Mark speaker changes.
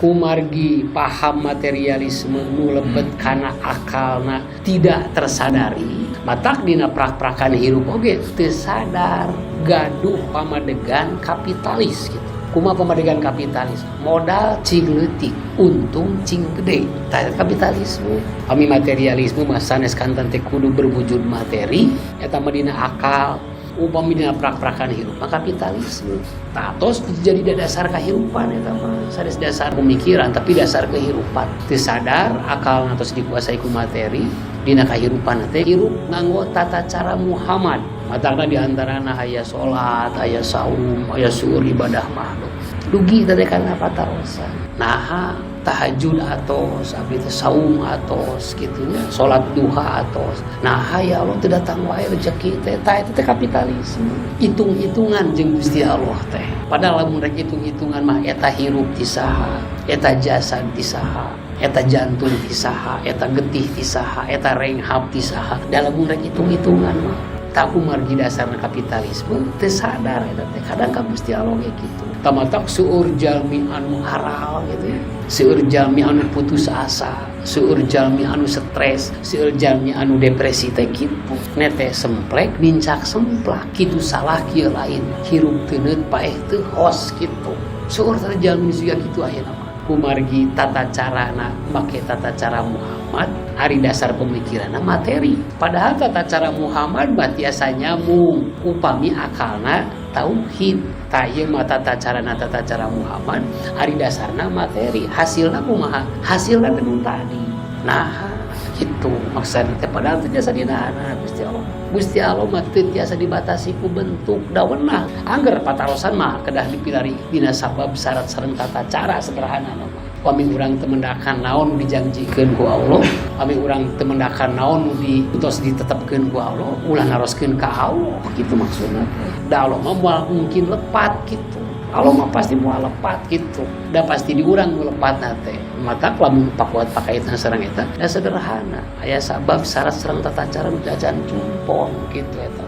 Speaker 1: kumargi paham materialisme nu lebet kana akalna tidak tersadari matak dina prak-prakan hirup oge teu sadar gaduh pamadegan kapitalis gitu. Kumaha pamadegan kapitalis modal cing leutik untung cing gede tah kapitalisme. Kami materialisme mah sanes kanten teh kudu berwujud materi eta mah dina akal upami dina prak-prakan hirup mah kapitalisme. Tatos jadi dasar kehidupan eta mah sanes dasar pemikiran tapi dasar kehidupan. Teu sadar akal tos dikuasai ku materi dina kehidupan teh hirup nganggo tata cara Muhammad. Matangna diantarana aya salat, aya saum, aya suur ibadah makhluk. Dugi teh kana patarosan. Nah, tahajud atos, abdi teh saum atos kitu nya, salat duha atos. Nah, ya Allah teu datang wae rezeki teh, tah eta teh kapitalisme. Hitung-hitungan jeung Gusti Allah teh. Padahal lamun rek hitung-hitungan mah eta hirup ti saha, eta jasad ti saha, eta jantung ti saha, eta getih ti saha, eta renghap ti saha. Dalam mun rek hitung-hitungan mah tahu margi dasarna kapitalisme teu sadar eta teh kadang ka Gusti Allah ge kitu. Tamatak seueur jalmi anu aral gitu ya. Seueur jalmi anu putus asa, seueur jalmi anu stres, seueur jalmi anu depresi teh kitu. Nete semplek nincak semplak kitu salah kieu lain. Hirup teu neut paeh teu hos kitu. Seueur teh jalmi siga kitu ayeuna mah. Kumargi tata carana make tata cara Muhammad hari dasar pemikiranna materi. Padahal tata cara Muhammad mah tiasa nyambung upami akalna tauhid. Tah ieu mah tata cara Muhammad hari dasarna materi. Hasilna kumaha? Hasilna teh tadi. Nah, kitu maksudna teh padahal teh tiasa dinaana Gusti Allah. Gusti Allah mah teu tiasa dibatasi ku bentuk dawenna. Angger patarosan mah kedah dipilari dina sabab syarat sareng tata cara sederhana mah. Kami urang teu mendakan naon dijanjikeun ku Allah, kami urang teu mendakan naon diutos ditetepkeun ku Allah, ulah naroskeun ka Allah kitu maksudna. Da Allah mah moal mungkin lepat kitu. Allah mah pasti moal lepat kitu. Da pasti diurang nu lepatna teh. Mata lamun pakuat pakaitan sareng eta da sederhana. Aya sabab syarat sareng tata cara nu jajan cumpon kitu eta.